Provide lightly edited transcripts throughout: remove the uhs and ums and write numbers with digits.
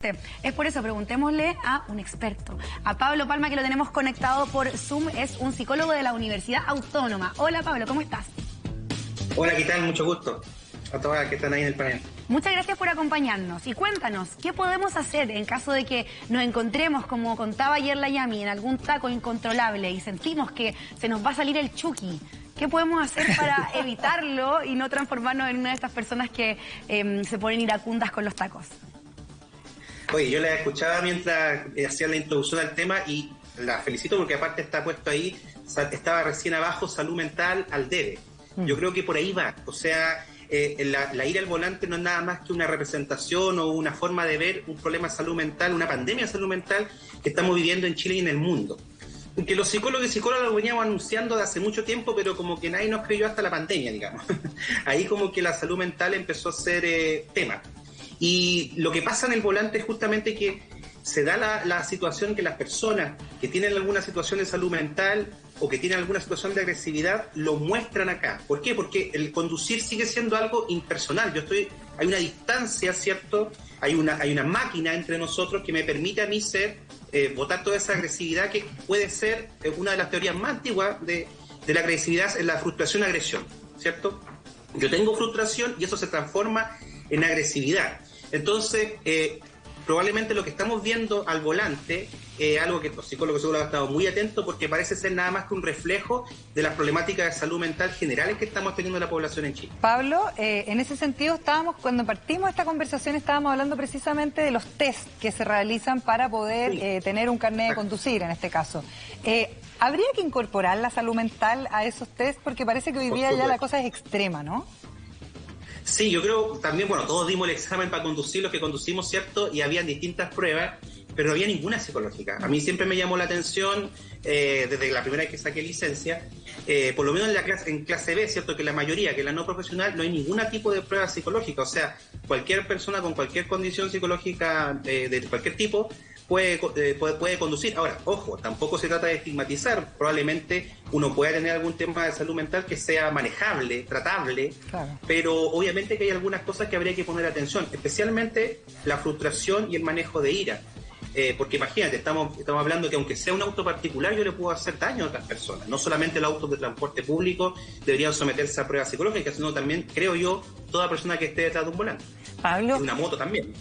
Es por eso, preguntémosle a un experto, a Pablo Palma, que lo tenemos conectado por Zoom, es un psicólogo de la Universidad Autónoma. Hola Pablo, ¿cómo estás? Hola, ¿qué tal? Mucho gusto a todas las que están ahí en el panel. Muchas gracias por acompañarnos y cuéntanos, ¿qué podemos hacer en caso de que nos encontremos, como contaba ayer la Yami, en algún taco incontrolable y sentimos que se nos va a salir el Chucky? ¿Qué podemos hacer para evitarlo y no transformarnos en una de estas personas que se ponen iracundas con los tacos? Oye, yo la escuchaba mientras hacía la introducción al tema y la felicito porque aparte está puesto ahí, estaba recién abajo, salud mental al debe. Yo creo que por ahí va, o sea, la ira al volante no es nada más que una representación o una forma de ver un problema de salud mental, una pandemia de salud mental que estamos viviendo en Chile y en el mundo. Que los psicólogos y psicólogas lo veníamos anunciando de hace mucho tiempo, pero como que nadie nos creyó hasta la pandemia, digamos. Ahí como que la salud mental empezó a ser tema. Y lo que pasa en el volante es justamente que se da la situación que las personas que tienen alguna situación de salud mental o que tienen alguna situación de agresividad lo muestran acá. ¿Por qué? Porque el conducir sigue siendo algo impersonal. Hay una distancia, ¿cierto? Hay una máquina entre nosotros que me permite a mí botar toda esa agresividad que puede ser una de las teorías más antiguas de la agresividad, es la frustración-agresión, ¿cierto? Yo tengo frustración y eso se transforma en agresividad. Entonces, probablemente lo que estamos viendo al volante es algo que los psicólogos seguro han estado muy atentos porque parece ser nada más que un reflejo de las problemáticas de salud mental generales que estamos teniendo en la población en Chile. Pablo, en ese sentido cuando partimos esta conversación estábamos hablando precisamente de los test que se realizan para poder tener un carnet de conducir en este caso. ¿Habría que incorporar la salud mental a esos test? Porque parece que hoy día ya la cosa es extrema, ¿no? Sí, yo creo también, bueno, todos dimos el examen para conducir, los que conducimos, ¿cierto? Y había distintas pruebas, pero no había ninguna psicológica. A mí siempre me llamó la atención, desde la primera vez que saqué licencia, por lo menos en clase B, ¿cierto? Que la mayoría, que la no profesional, no hay ningún tipo de prueba psicológica. O sea, cualquier persona con cualquier condición psicológica de cualquier tipo puede conducir. Ahora, ojo, tampoco se trata de estigmatizar. Probablemente uno pueda tener algún tema de salud mental que sea manejable, tratable, claro, pero obviamente que hay algunas cosas que habría que poner atención, especialmente la frustración y el manejo de ira. Porque imagínate, estamos hablando que aunque sea un auto particular, yo le puedo hacer daño a otras personas. No solamente los autos de transporte público deberían someterse a pruebas psicológicas, sino también, creo yo, toda persona que esté detrás de un volante. Pablo. Y una moto también.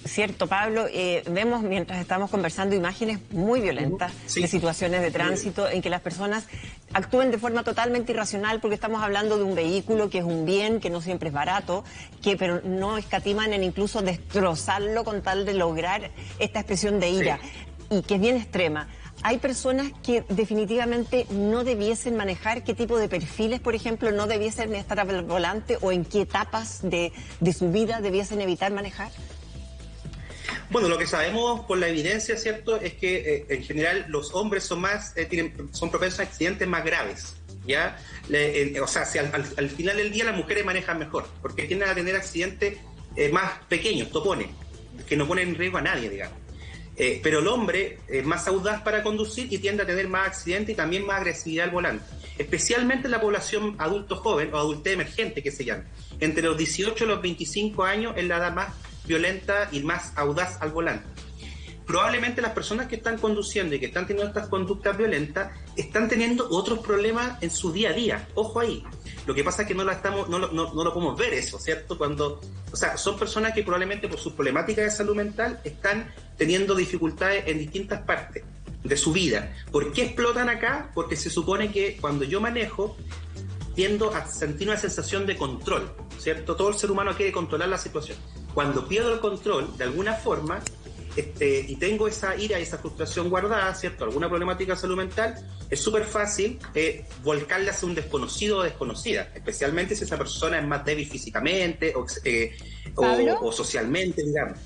Cierto, Pablo, vemos mientras estamos conversando imágenes muy violentas de situaciones de tránsito en que las personas actúen de forma totalmente irracional porque estamos hablando de un vehículo que es un bien, que no siempre es barato, pero no escatiman en incluso destrozarlo con tal de lograr esta expresión de ira y que es bien extrema. Hay personas que definitivamente no debiesen manejar. ¿Qué tipo de perfiles, por ejemplo, no debiesen estar al volante o en qué etapas de su vida debiesen evitar manejar? Bueno, lo que sabemos por la evidencia, ¿cierto?, es que en general los hombres son propensos a accidentes más graves, ¿ya? O sea, si al final del día las mujeres manejan mejor, porque tienden a tener accidentes más pequeños, topones, que no ponen en riesgo a nadie, digamos. Pero el hombre es más audaz para conducir y tiende a tener más accidentes y también más agresividad al volante, especialmente en la población adulto joven o adultez emergente, que se llama. Entre los 18 y los 25 años es la edad más violenta y más audaz al volante. Probablemente las personas que están conduciendo y que están teniendo estas conductas violentas están teniendo otros problemas en su día a día. Ojo ahí. Lo que pasa es que no lo podemos ver eso, ¿cierto? O sea, son personas que probablemente por sus problemáticas de salud mental están teniendo dificultades en distintas partes de su vida. ¿Por qué explotan acá? Porque se supone que cuando yo manejo tiendo a sentir una sensación de control, ¿cierto? Todo el ser humano quiere controlar la situación. Cuando pierdo el control, de alguna forma, y tengo esa ira y esa frustración guardada, ¿cierto?, alguna problemática de salud mental, es súper fácil volcarla hacia un desconocido o desconocida, especialmente si esa persona es más débil físicamente o socialmente, digamos.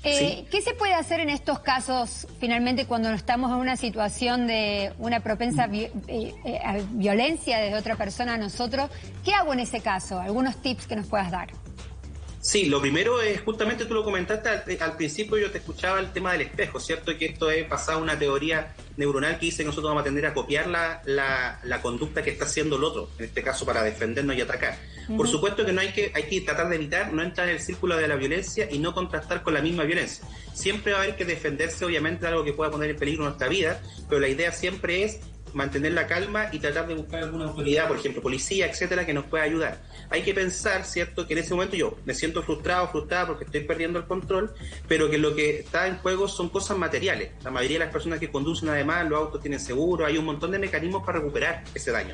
¿Sí? ¿Qué se puede hacer en estos casos, finalmente, cuando estamos en una situación de una propensa violencia desde otra persona a nosotros? ¿Qué hago en ese caso? ¿Algunos tips que nos puedas dar? Sí, lo primero es, justamente tú lo comentaste al principio, yo te escuchaba el tema del espejo, ¿cierto? Que esto es basado en una teoría neuronal que dice que nosotros vamos a tender a copiar la conducta que está haciendo el otro, en este caso para defendernos y atacar. Por supuesto que hay que tratar de evitar no entrar en el círculo de la violencia y no contrastar con la misma violencia. Siempre va a haber que defenderse, obviamente, de algo que pueda poner en peligro nuestra vida, pero la idea siempre es mantener la calma y tratar de buscar alguna autoridad, por ejemplo, policía, etcétera, que nos pueda ayudar. Hay que pensar, ¿cierto?, que en ese momento yo me siento frustrada porque estoy perdiendo el control, pero que lo que está en juego son cosas materiales. La mayoría de las personas que conducen, además, los autos tienen seguro, hay un montón de mecanismos para recuperar ese daño.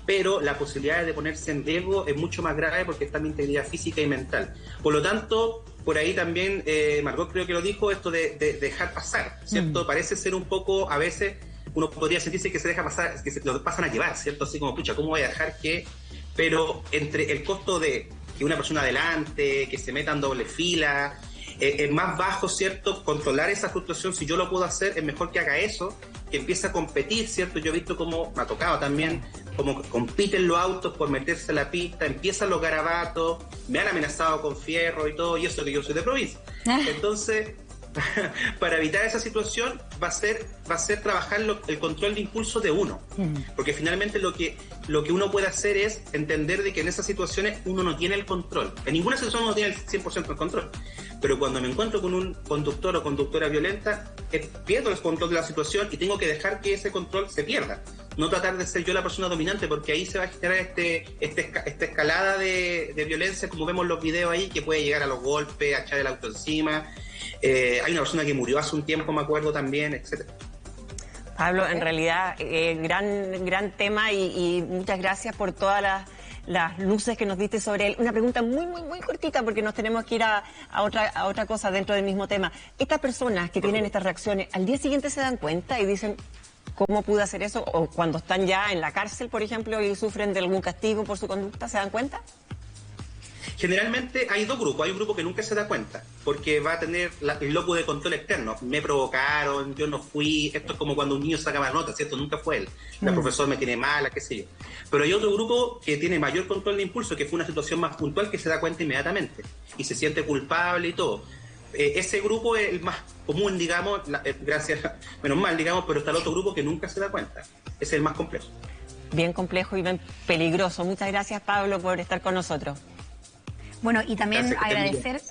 Pero la posibilidad de ponerse en riesgo es mucho más grave porque está mi integridad física y mental. Por lo tanto, por ahí también, Margot creo que lo dijo, esto de dejar pasar, ¿cierto? Parece ser un poco, a veces, uno podría sentirse que se deja pasar, que se lo pasan a llevar, ¿cierto? Así como, pucha, ¿cómo voy a dejar que...? Pero entre el costo de que una persona adelante, que se meta en doble fila, es más bajo, ¿cierto? Controlar esa frustración, si yo lo puedo hacer, es mejor que haga eso, que empiece a competir, ¿cierto? Yo he visto cómo, me ha tocado también, cómo compiten los autos por meterse a la pista, empiezan los garabatos, me han amenazado con fierro y todo, y eso que yo soy de provincia. Entonces... para evitar esa situación va a ser trabajar el control de impulso de uno, porque finalmente lo que uno puede hacer es entender de que en esas situaciones uno no tiene el control. En ninguna situación uno tiene el 100% el control, pero cuando me encuentro con un conductor o conductora violenta, pierdo el control de la situación y tengo que dejar que ese control se pierda. No tratar de ser yo la persona dominante, porque ahí se va a generar esta escalada de violencia, como vemos en los videos ahí, que puede llegar a los golpes, a echar el auto encima. Hay una persona que murió hace un tiempo, me acuerdo también, etcétera. Pablo, en realidad, gran tema y muchas gracias por todas las luces que nos diste sobre él. Una pregunta muy cortita, porque nos tenemos que ir a otra cosa dentro del mismo tema. Estas personas que tienen estas reacciones, ¿al día siguiente se dan cuenta y dicen cómo pude hacer eso? O cuando están ya en la cárcel, por ejemplo, y sufren de algún castigo por su conducta, ¿se dan cuenta? Generalmente hay dos grupos. Hay un grupo que nunca se da cuenta, porque va a tener el locus de control externo. Me provocaron, yo no fui. Esto es como cuando un niño saca más notas, ¿cierto? Nunca fue él. El profesor me tiene mala, qué sé yo. Pero hay otro grupo que tiene mayor control de impulso, que fue una situación más puntual, que se da cuenta inmediatamente y se siente culpable y todo. Ese grupo es el más común, digamos, gracias, menos mal, digamos, pero está el otro grupo que nunca se da cuenta. Ese es el más complejo. Bien complejo y bien peligroso. Muchas gracias, Pablo, por estar con nosotros. Bueno, y también agradecer